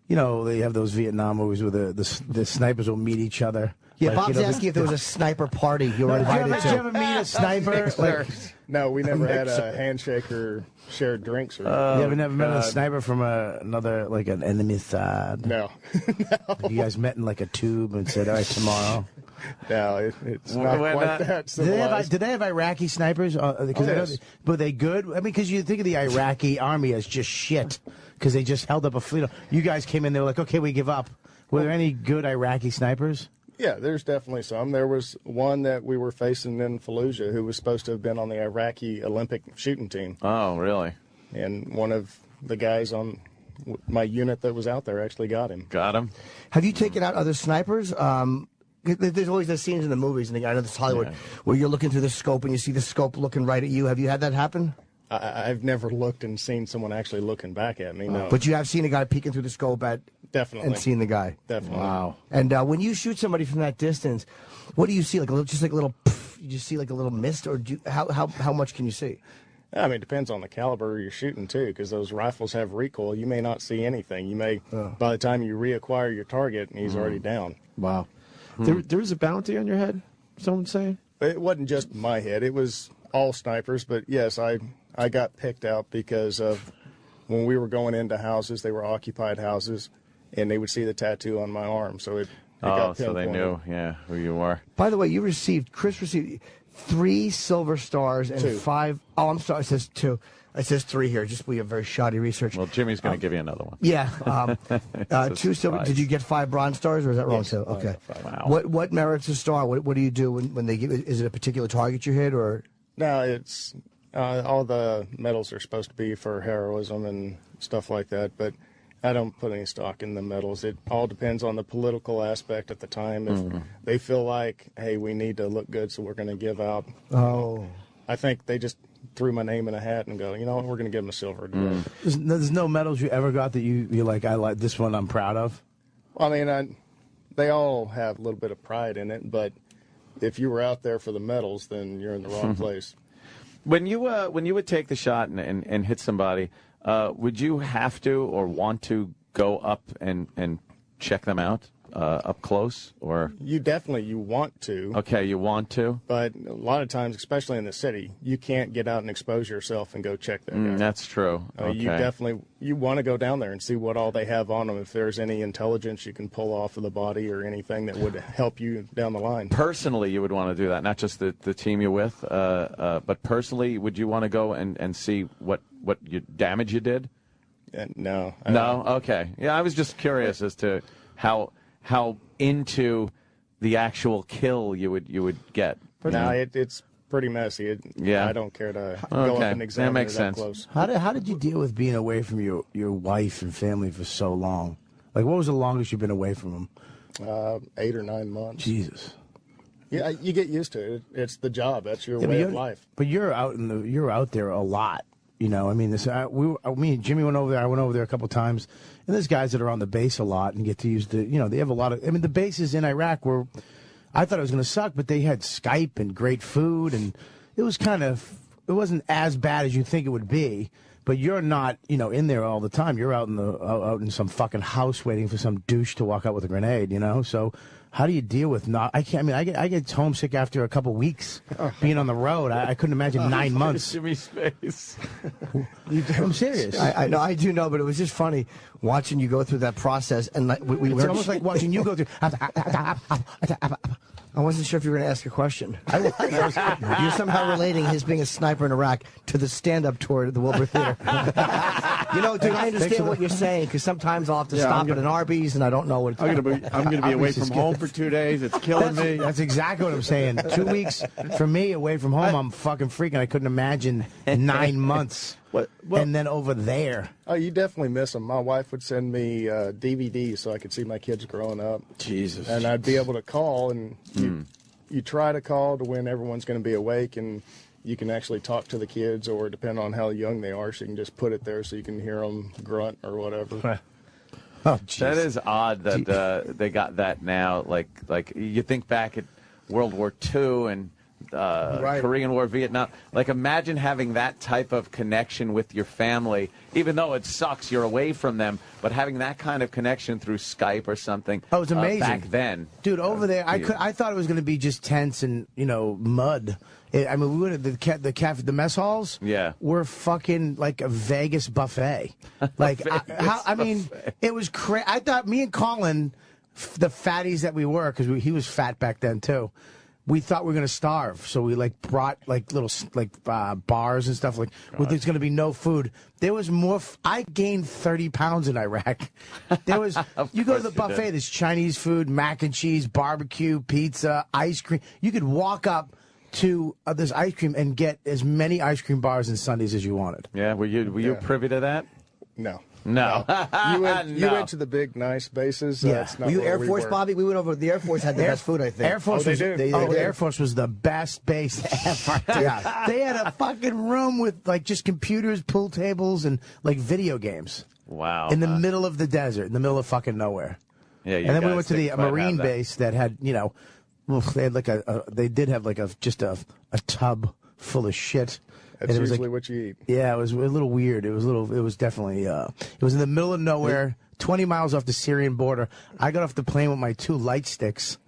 E: you know, they have those Vietnam movies where the snipers will meet each other.
B: Yeah,
E: Like,
B: Bob's
E: you know,
B: asking if there was a sniper party you were invited
E: did you ever
B: to.
E: meet a sniper? Like,
D: No, we never had a handshake or shared drinks. Or
E: you ever never met a sniper from another, like an enemy side?
D: No.
E: You guys met in like a tube and said, all right, tomorrow.
D: No, it's not
C: We're
D: quite
C: not-
D: that
E: Do they, have,
D: civilized.
E: do they have Iraqi snipers?
D: yes.
E: But they good? I mean, because you think of the Iraqi army as just shit because they just held up a fleet. You guys came in, they were like, okay, we give up. Were there any good Iraqi snipers?
D: Yeah, there's definitely some. There was one that we were facing in Fallujah who was supposed to have been on the Iraqi Olympic shooting team.
C: Oh, really?
D: And one of the guys on my unit that was out there actually got him.
C: Got him?
B: Have you taken out other snipers? There's always those scenes in the movies, and I know this is Hollywood, where you're looking through the scope and you see the scope looking right at you. Have you had that happen?
D: I've never looked and seen someone actually looking back at me, no.
B: But you have seen a guy peeking through the scope at
D: Definitely.
B: and seen the guy.
D: Definitely.
A: Wow.
B: And when you shoot somebody from that distance, what do you see? Like a little, just like a little. You just see like a little mist, or how much can you see?
D: I mean, it depends on the caliber you're shooting, too, because those rifles have recoil. You may not see anything. You may, by the time you reacquire your target, and he's already down.
A: Wow. There was a bounty on your head, someone saying?
D: It wasn't just my head. It was all snipers. But, yes, I got picked out because of when we were going into houses, they were occupied houses, and they would see the tattoo on my arm. So it got
C: so they
D: pinpointed.
C: knew, who you were.
B: By the way, Chris received 3 silver stars and
D: 2.
B: 5. Oh, I'm sorry. It says 2. It says 3 here. Just we have very shoddy research.
C: Well, Jimmy's going to give you another one.
B: Yeah, 2 silver.
C: surprise.
B: Did you get 5 bronze stars, or is that wrong?
D: Yes,
B: So okay.
C: Wow.
B: What merits a star? What do you do when they give? Is it a particular target you hit, or?
D: No, it's all the medals are supposed to be for heroism and stuff like that, but I don't put any stock in the medals. It all depends on the political aspect at the time. If they feel like, hey, we need to look good, so we're going to give out.
B: Oh.
D: I think they just threw my name in a hat and go, you know what, we're going to give him a silver today.
E: There's no medals you ever got that you're like, I like this one, I'm proud of?
D: Well, I mean, they all have a little bit of pride in it, but if you were out there for the medals, then you're in the wrong place.
C: When you would take the shot and hit somebody, would you have to or want to go up and check them out up close? Or
D: You want to.
C: Okay, you want to?
D: But a lot of times, especially in the city, you can't get out and expose yourself and go check that guy.
C: That's true. Okay.
D: You want to go down there and see what all they have on them. If there's any intelligence you can pull off of the body or anything that would help you down the line.
C: Personally, you would want to do that, not just the team you're with, but personally, would you want to go and see what damage you did?
D: No.
C: No? Okay. Yeah, I was just curious as to how into the actual kill you would get.
D: No, it's pretty messy. I don't care to go up and examine
C: that makes
D: it
C: sense.
D: up close.
E: How did you deal with being away from your wife and family for so long? Like, what was the longest you've been away from them?
D: 8 or 9 months.
E: Jesus.
D: Yeah, you get used to it. It's the job. That's your way of life.
E: But you're out there a lot. You know, I mean, me and Jimmy went over there. I went over there a couple times, and there's guys that are on the base a lot and get to use they have a lot of. I mean, the bases in Iraq were, I thought it was going to suck, but they had Skype and great food, and it wasn't as bad as you think it would be. But you're not, in there all the time. You're out in some fucking house waiting for some douche to walk out with a grenade. So. How do you deal with I get homesick after a couple weeks being on the road. I couldn't imagine 9 months.
C: Jimmy's face.
E: I'm serious.
B: I know, I do know, but it was just funny watching you go through that process, and like
E: It's almost like watching you go through.
B: I wasn't sure if you were going to ask a question. You're somehow relating his being a sniper in Iraq to the stand-up tour at the Wilbur Theater. Dude, I understand what you're saying, because sometimes I'll have to stop at an Arby's, and I don't know what it's
A: I'm going to be away from home for 2 days. It's killing me.
E: That's exactly what I'm saying. 2 weeks for me away from home, I'm fucking freaking. I couldn't imagine 9 months. And then over there.
D: Oh, you definitely miss them. My wife would send me DVDs so I could see my kids growing up.
A: Jesus.
D: And I'd be able to call, and you try to call to when everyone's going to be awake, and you can actually talk to the kids, or depend on how young they are, so you can just put it there so you can hear them grunt or whatever.
E: Oh, geez.
C: That is odd that they got that now. Like you think back at World War II and Korean War, Vietnam. Like, imagine having that type of connection with your family, even though it sucks you're away from them, but having that kind of connection through Skype or something.
E: Oh, it was amazing
C: back then,
E: dude. Over there, I thought it was going to be just tents and mud. We went to the mess halls.
C: Yeah,
E: were fucking like a Vegas buffet. Like, it was crazy. I thought me and Colin, the fatties that we were, because he was fat back then too. We thought we were going to starve, so we brought little bars and stuff. There's going to be no food. There was more. I gained 30 pounds in Iraq. There was. You go to the buffet. There's Chinese food, mac and cheese, barbecue, pizza, ice cream. You could walk up to this ice cream and get as many ice cream bars and sundaes as you wanted.
C: Yeah, were you privy to that?
D: No.
C: You
D: went to the big, nice bases.
E: Yeah.
B: Were you Air Force, Bobby? We went over. The Air Force had the best food, I think.
E: Air Force
D: they do.
E: The Air Force was the best base ever. Yeah. They had a fucking room with just computers, pool tables, and video games.
C: Wow.
E: In the middle of the desert, in the middle of fucking nowhere.
C: Yeah.
E: And then we went to the Marine base that had, they had they did have just a tub full of shit.
D: That's
E: was
D: usually what you eat.
E: Yeah, it was a little weird. It was definitely, it was in the middle of nowhere, 20 miles off the Syrian border. I got off the plane with my 2 light sticks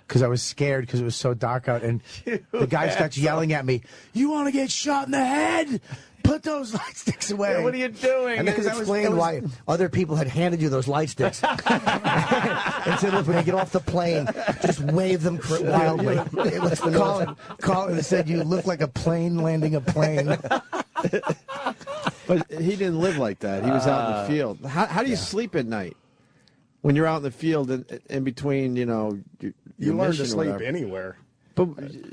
E: because I was scared because it was so dark out. And the guy starts yelling at me, "You want to get shot in the head? Put those light sticks away."
C: Yeah, what are you doing?
B: And then explained why other people had handed you those light sticks. And said, "Look, when you get off the plane, just wave them wildly." It was
E: Colin said, "You look like a plane landing a plane."
A: But he didn't live like that. He was out in the field. How do you sleep at night when you're out in the field and in between?
D: You learn to sleep anywhere.
A: But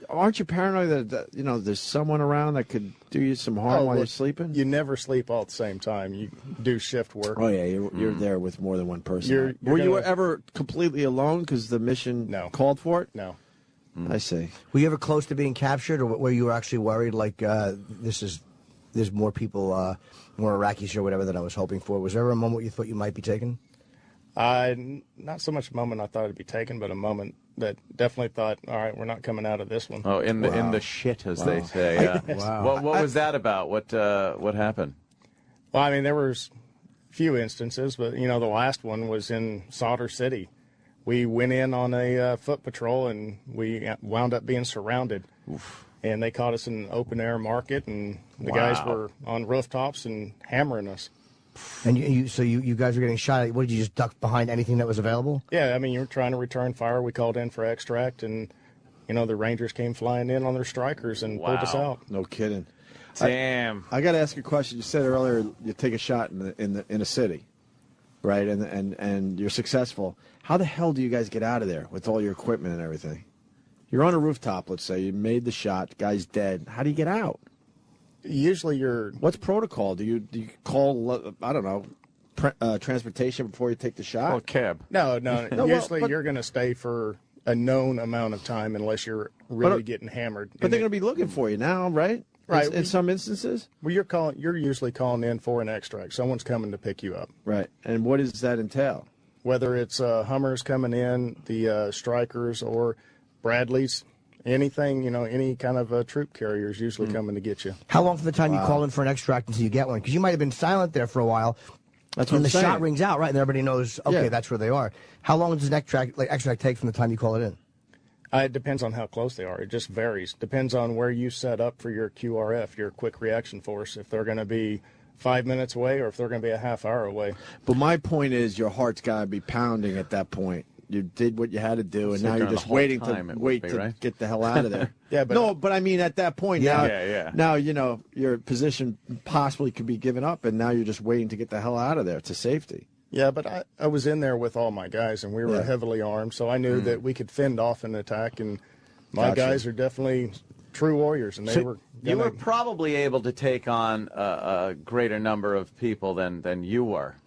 A: aren't you paranoid that there's someone around that could do you some harm while you're sleeping?
D: You never sleep all at the same time. You do shift work.
A: Oh yeah, you're there with more than one person.
D: You're
A: Were you ever completely alone because the mission called for it?
D: No.
A: I see.
B: Were you ever close to being captured, or were you actually worried, like, there's more people, more Iraqis or whatever than I was hoping for? Was there ever a moment you thought you might be taken?
D: Not so much a moment I thought it'd be taken, but a moment that definitely thought, all right, we're not coming out of this one.
C: Oh, in the shit, as they say.
E: Wow.
C: What was that about? What happened?
D: Well, I mean, there was a few instances, but, the last one was in Solder City. We went in on a foot patrol, and we wound up being surrounded. Oof. And they caught us in an open-air market, and the guys were on rooftops and hammering us.
B: And you guys were getting shot at. What, did you just duck behind anything that was available?
D: Yeah, I mean, you were trying to return fire. We called in for extract, and, the Rangers came flying in on their strikers and pulled us out.
A: No kidding.
C: Damn.
A: I got to ask you a question. You said earlier you take a shot in a city, right? And you're successful. How the hell do you guys get out of there with all your equipment and everything? You're on a rooftop, let's say. You made the shot. The guy's dead. How do you get out?
D: Usually
A: What's protocol? Do you call, I don't know, transportation before you take the shot?
C: Oh, cab.
D: No. Usually you're going to stay for a known amount of time unless you're really getting hammered.
A: But they're going to be looking for you now, right?
D: Right.
A: In some instances?
D: Well, you're usually calling in for an extract. Someone's coming to pick you up.
A: Right. And what does that entail?
D: Whether it's Hummers coming in, the Strikers, or Bradleys, anything, any kind of troop carrier is usually coming to get you.
B: How long from the time you call in for an extract until you get one? Because you might have been silent there for a while.
A: That's what
B: when
A: I'm saying.
B: shot rings out, right, and everybody knows, okay, that's where they are. How long does an extract take from the time you call it in?
D: It depends on how close they are. It just varies. Depends on where you set up for your QRF, your quick reaction force. If they're going to be 5 minutes away or if they're going to be a half hour away.
A: But my point is your heart's got to be pounding at that point. You did what you had to do, and now you're just waiting to get the hell out of there.
D: Yeah,
A: but I mean, at that point, now your position possibly could be given up, and now you're just waiting to get the hell out of there to safety.
D: Yeah, but I was in there with all my guys, and we were heavily armed, so I knew that we could fend off an attack, and my guys are definitely true warriors, and they were.
C: You were probably able to take on a greater number of people than you were.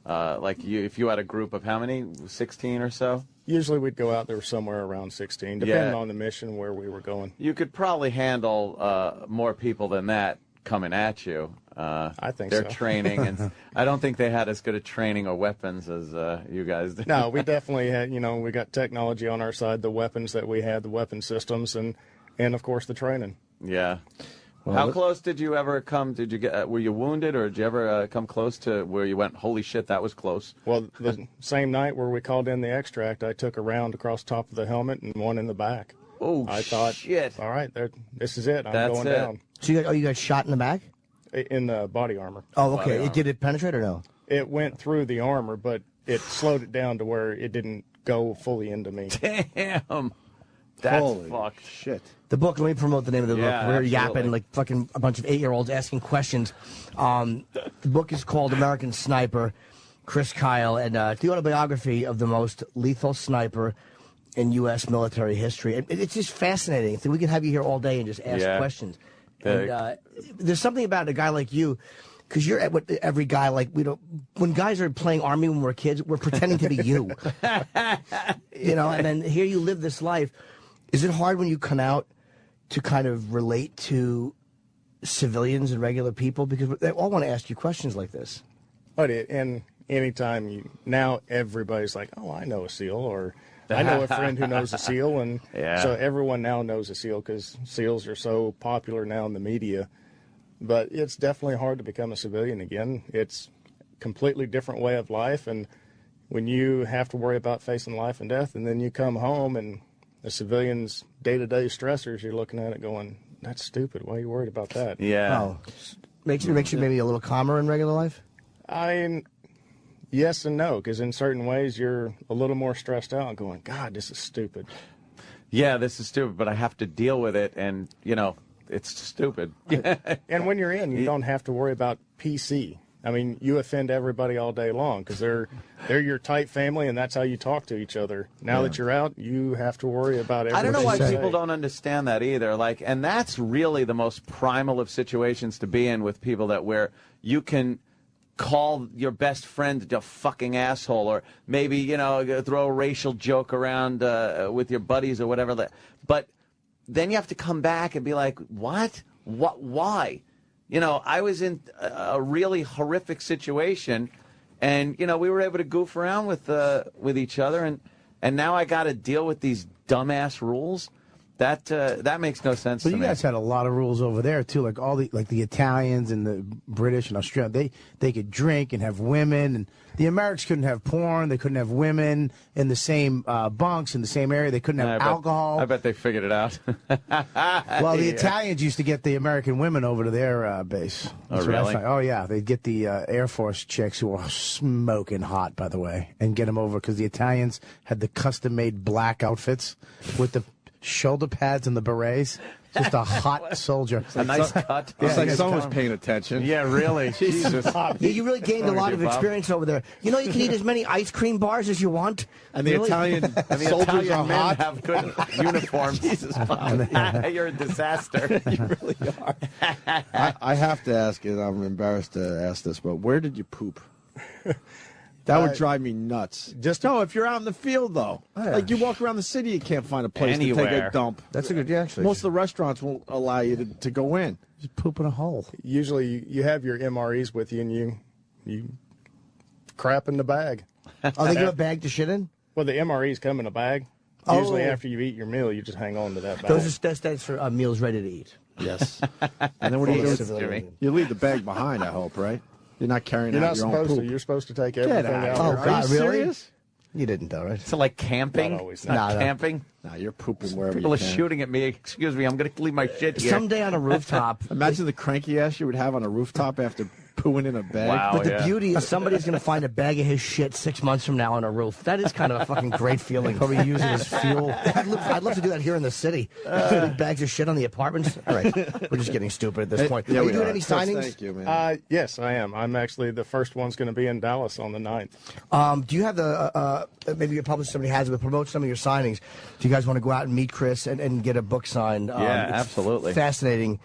C: If you had a group of how many, 16 or so?
D: Usually we'd go out there somewhere around 16, depending on the mission where we were going.
C: You could probably handle more people than that coming at you.
D: I think
C: they're
D: so.
C: Training, and I don't think they had as good a training or weapons as you guys did.
D: No, we definitely had, we got technology on our side, the weapons that we had, the weapon systems, and of course the training.
C: Yeah. How close did you ever come? Did you get? Were you wounded, or did you ever come close to where you went? Holy shit, that was close.
D: Well, the same night where we called in the extract, I took a round across the top of the helmet and one in the back.
C: Oh,
D: I thought,
C: shit!
D: All right, this is it.
C: That's
D: going
C: it.
D: down.
B: So you got shot in the back?
D: In the body armor.
B: Oh, okay. Did it penetrate or no?
D: It went through the armor, but it slowed it down to where it didn't go fully into me.
C: Damn. That's
A: Holy
C: fucked.
A: Shit.
B: The book, let me promote the name of the book. We're
C: absolutely.
B: yapping like fucking a bunch of 8-year-olds asking questions. The book is called American Sniper, Chris Kyle, and the autobiography of the most lethal sniper in U.S. military history. It's just fascinating. So we can have you here all day and just ask questions. And there's something about a guy like you, because you're at what every guy, like, when guys are playing Army when we're kids, we're pretending to be you. And then here you live this life. Is it hard when you come out to kind of relate to civilians and regular people? Because they all want to ask you questions like this.
D: But and anytime now everybody's like, oh, I know a SEAL, or I know a friend who knows a SEAL, and so everyone now knows a SEAL because SEALs are so popular now in the media. But it's definitely hard to become a civilian again. It's a completely different way of life, and when you have to worry about facing life and death, and then you come home and the civilians' day-to-day stressors, you're looking at it going, that's stupid. Why are you worried about that?
C: Yeah.
B: Oh, makes you maybe a little calmer in regular life?
D: I mean, yes and no, because in certain ways you're a little more stressed out and going, God, this is stupid.
C: Yeah, this is stupid, but I have to deal with it, and, it's stupid.
D: And when you're in, you don't have to worry about PC. I mean, you offend everybody all day long because they're your tight family, and that's how you talk to each other. Now that you're out, you have to worry about everything.
C: I don't know why
D: you say.
C: people don't understand that either. And that's really the most primal of situations to be in with people, that where you can call your best friend a fucking asshole, or maybe, you know, throw a racial joke around with your buddies or whatever. But then you have to come back and be like, what? Why? You know, I was in a really horrific situation, and, you know, we were able to goof around with each other, and now I got to deal with these dumbass rules. That makes no sense to me.
E: But you guys had a lot of rules over there too, like the Italians and the British and Australia. They could drink and have women, and the Americans couldn't have porn. They couldn't have women in the same bunks in the same area. They couldn't have alcohol.
C: I bet they figured it out.
E: Well, the Italians used to get the American women over to their base.
C: Oh, really?
E: Oh, yeah. They'd get the Air Force chicks who were smoking hot, by the way, and get them over because the Italians had the custom-made black outfits with the shoulder pads and the berets. Just a hot soldier.
C: A nice cut.
A: It's like someone was paying attention.
C: Yeah, really. Jesus.
B: Yeah, you really gained a lot of experience over there. You know, you can eat as many ice cream bars as you want.
A: And the Italian soldiers are
C: men
A: hot.
C: have good uniforms. Jesus, Bob. You're a disaster.
A: You really are. I have to ask, and I'm embarrassed to ask this, but where did you poop? That would drive me nuts. No, if you're out in the field, though. Like, you walk around the city, you can't find a place to take a dump.
B: That's a good, actually.
A: Most of the restaurants won't allow you to go in.
E: Just poop in a hole.
D: Usually you have your MREs with you, and you crap in the bag.
B: Oh, they give a bag to shit in?
D: Well, the MREs come in a bag.
B: Oh.
D: Usually after you eat your meal, you just hang on to that bag.
B: That's for meals ready to eat.
A: Yes. And then what do you do? You leave the bag behind, I hope, right? You're not carrying
D: You're
A: out
D: not
A: your own
D: supposed
A: poop.
D: to. You're supposed to take everything out.
B: Oh, God,
A: Are you
B: really?
A: serious?
B: You didn't, though, right?
C: So, like camping?
D: Not always.
C: Not
B: No.
C: camping?
A: No, you're pooping wherever
C: People
A: you
C: are
A: can.
C: shooting at me. Excuse me, I'm going to leave my shit here.
B: Someday on a rooftop.
A: Imagine the cranky ass you would have on a rooftop after pooing in a bag.
C: Wow.
B: But the
C: yeah.
B: beauty is somebody's going to find a bag of his shit 6 months from now on a roof. That is kind of a fucking great feeling.
E: Probably use it as fuel.
B: I'd love to do that here in the city. Bags of shit on the apartments. All right, we're just getting stupid at this point.
A: Yeah,
B: Are you
A: we
B: doing
A: are.
B: any
A: Chris,
B: signings?
A: Thank you, man.
D: Yes, I am. I'm actually the first one's going to be in Dallas on the 9th.
B: Do you have the maybe your publisher, somebody has it, but promote some of your signings? Do you guys want to go out and meet Chris and get a book signed?
C: Yeah,
B: it's
C: absolutely.
B: Fascinating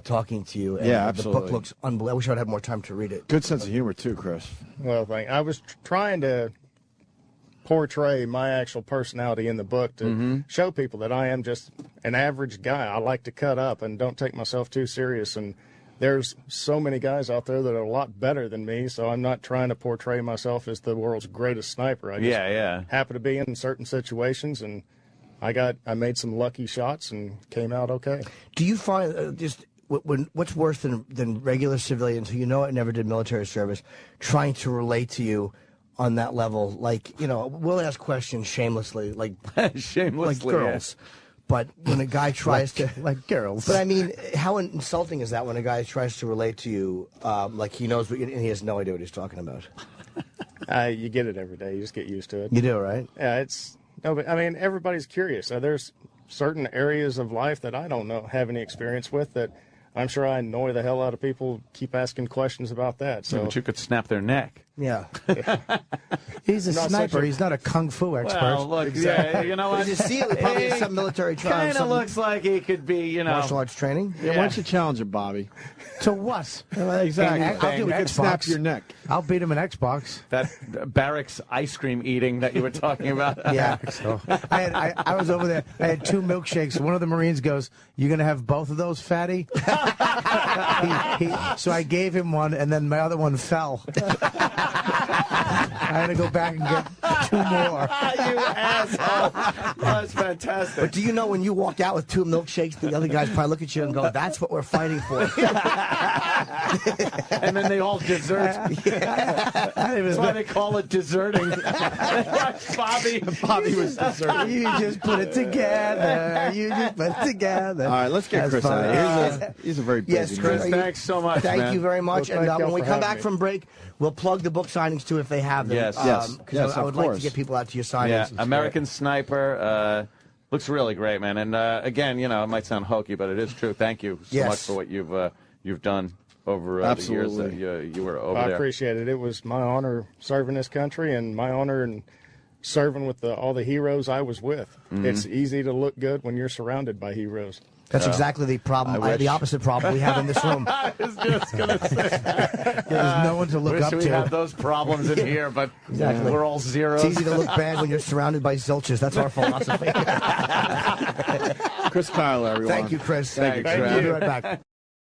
B: talking to you. And
A: Yeah,
B: The
A: absolutely.
B: book looks unbelievable. I wish I would have more time to read it.
A: Good sense of humor, too, Chris.
D: Well, I was trying to portray my actual personality in the book to show people that I am just an average guy. I like to cut up and don't take myself too serious. And there's so many guys out there that are a lot better than me, so I'm not trying to portray myself as the world's greatest sniper. I just happen to be in certain situations, and I made some lucky shots and came out okay.
B: Do you find what's worse than regular civilians who never did military service trying to relate to you on that level? Like, we'll ask questions shamelessly, like
C: Shamelessly,
B: like girls. But when a guy tries to
E: like girls.
B: But I mean, how insulting is that when a guy tries to relate to you, like he knows and he has no idea what he's talking about?
D: You get it every day. You just get used to it.
B: You do, right?
D: Yeah, but I mean, everybody's curious. There's certain areas of life that I don't have any experience with that I'm sure I annoy the hell out of people. Keep asking questions about that. So,
C: But you could snap their neck.
B: Yeah.
E: He's a
D: Not
E: sniper.
D: such a-
E: He's not a kung fu expert.
C: Well, look, yeah, you know what?
B: Did you see it? Probably some military trial.
C: Kind of looks like he could be,
B: martial arts training.
A: Yeah, why don't you challenge him, Bobby?
E: To what?
A: Exactly.
E: I'll do
A: You could
E: Xbox.
A: snap your neck.
E: I'll beat him in Xbox.
C: that barracks ice cream eating that you were talking about.
B: Yeah.
E: So I was over there. I had 2 milkshakes. One of the Marines goes, "You gonna have both of those, fatty?" So I gave him one, and then my other one fell. I had to go back and get 2 more.
C: You asshole. That's fantastic.
B: But do you know when you walk out with 2 milkshakes, the other guys probably look at you and go, "That's what we're fighting for."
C: And then they all desert. That's why they call it deserting. Bobby was deserting.
E: You just put it together. You just put it together.
A: All right, let's get
E: That's
A: Chris out
E: funny.
A: of here. He's a very busy
B: Yes,
A: man.
B: Chris,
C: Thanks so much,
B: Thank
C: man.
B: you very much.
D: Well,
B: And
D: thank y'all
B: when we
D: for
B: come back
D: having me.
B: from break, we'll plug the book signings too if they have them.
C: Yes.
A: Yes.
B: Because I
A: of
B: would like to
A: course.
B: get people out to your signings.
C: Yeah, American Sniper looks really great, man. And again, it might sound hokey, but it is true. Thank you so
B: Yes.
C: much for what you've done over the years that you were over
D: I
C: there.
D: appreciate it. It was my honor serving this country, and my honor and serving with all the heroes I was with. It's easy to look good when you're surrounded by heroes.
B: That's exactly the problem, the opposite problem we have in this room.
C: I was just going to say.
B: There's no one to look up
C: we
B: to.
C: have those problems in here, but
B: Exactly.
C: we're all zeros.
B: It's easy to look bad when you're surrounded by zilches. That's our philosophy.
A: Chris Kyler, everyone.
B: Thank you, Chris.
C: Thank you, Chris.
B: We'll be right back.